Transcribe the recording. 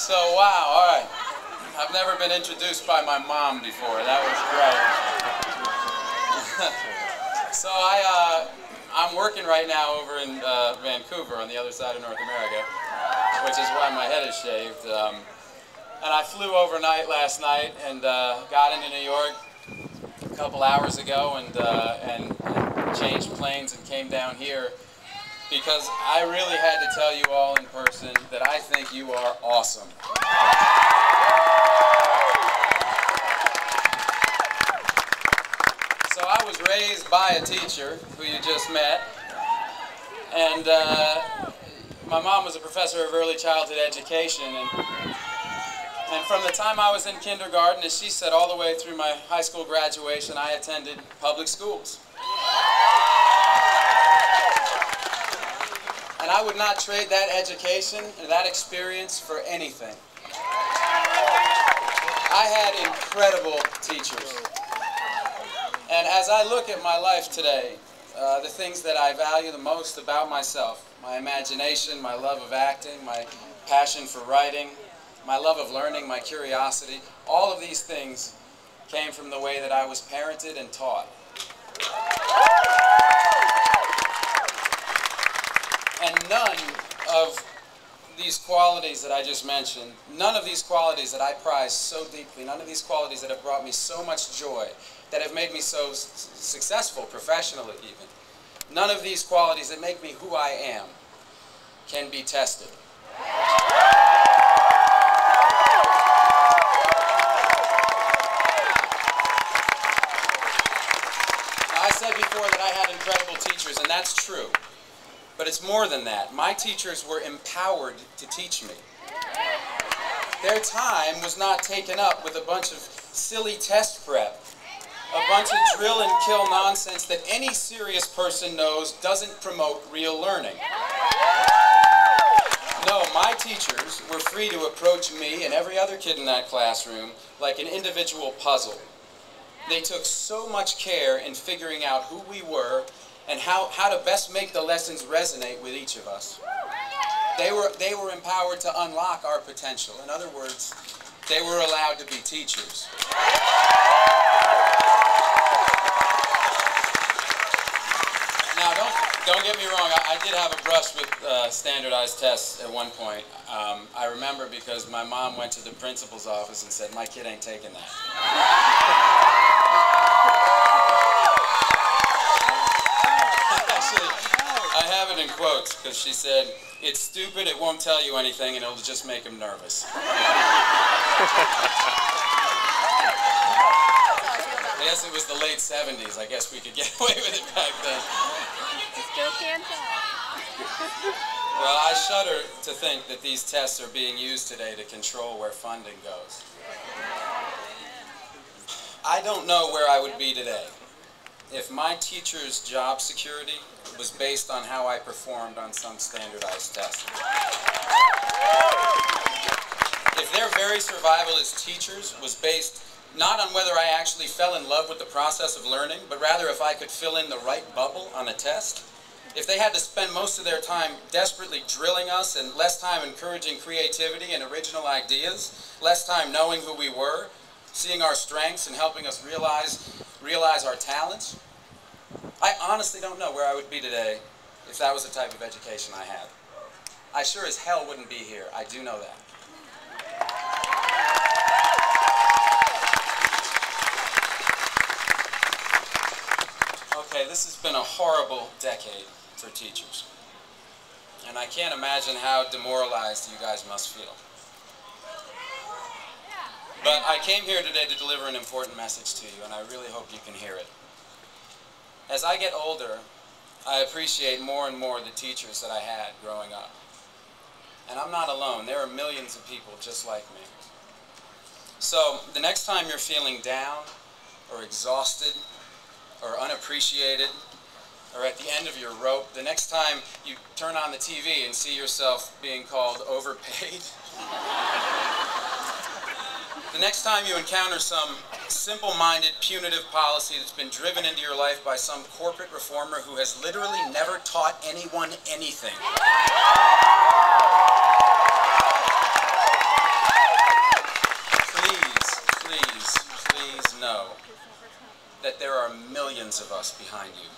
So, wow, all right. I've never been introduced by my mom before. That was great. So I'm working right now over in Vancouver on the other side of North America, which is why my head is shaved. And I flew overnight last night and got into New York a couple hours ago and changed planes and came down here because I really had to tell you all in person that I think you are awesome. So I was raised by a teacher who you just met, and my mom was a professor of early childhood education, and from the time I was in kindergarten, as she said, all the way through my high school graduation, I attended public schools. And I would not trade that education and that experience for anything. I had incredible teachers. And as I look at my life today, the things that I value the most about myself, my imagination, my love of acting, my passion for writing, my love of learning, my curiosity, all of these things came from the way that I was parented and taught. And none of these qualities that I just mentioned, none of these qualities that I prize so deeply, none of these qualities that have brought me so much joy, that have made me so successful professionally even, none of these qualities that make me who I am can be tested. Now, I said before that I had incredible teachers, and that's true. But it's more than that. My teachers were empowered to teach me. Their time was not taken up with a bunch of silly test prep, a bunch of drill and kill nonsense that any serious person knows doesn't promote real learning. No, my teachers were free to approach me and every other kid in that classroom like an individual puzzle. They took so much care in figuring out who we were and how to best make the lessons resonate with each of us. They were empowered to unlock our potential. In other words, they were allowed to be teachers. Now, don't get me wrong, I did have a brush with standardized tests at one point. I remember because my mom went to the principal's office and said, "My kid ain't taking that." I have it in quotes because she said, "It's stupid, it won't tell you anything, and it'll just make him nervous." I guess it was the late 70s. I guess we could get away with it back then. Still can't tell. Well, I shudder to think that these tests are being used today to control where funding goes. I don't know where I would be today if my teacher's job security was based on how I performed on some standardized test. If their very survival as teachers was based not on whether I actually fell in love with the process of learning, but rather if I could fill in the right bubble on a test, if they had to spend most of their time desperately drilling us and less time encouraging creativity and original ideas, less time knowing who we were, seeing our strengths and helping us realize our talents, I honestly don't know where I would be today if that was the type of education I had. I sure as hell wouldn't be here. I do know that. Okay, this has been a horrible decade for teachers. And I can't imagine how demoralized you guys must feel. But I came here today to deliver an important message to you, and I really hope you can hear it. As I get older, I appreciate more and more the teachers that I had growing up. And I'm not alone. There are millions of people just like me. So the next time you're feeling down or exhausted or unappreciated or at the end of your rope, the next time you turn on the TV and see yourself being called overpaid, the next time you encounter some simple-minded, punitive policy that's been driven into your life by some corporate reformer who has literally never taught anyone anything. please know that there are millions of us behind you.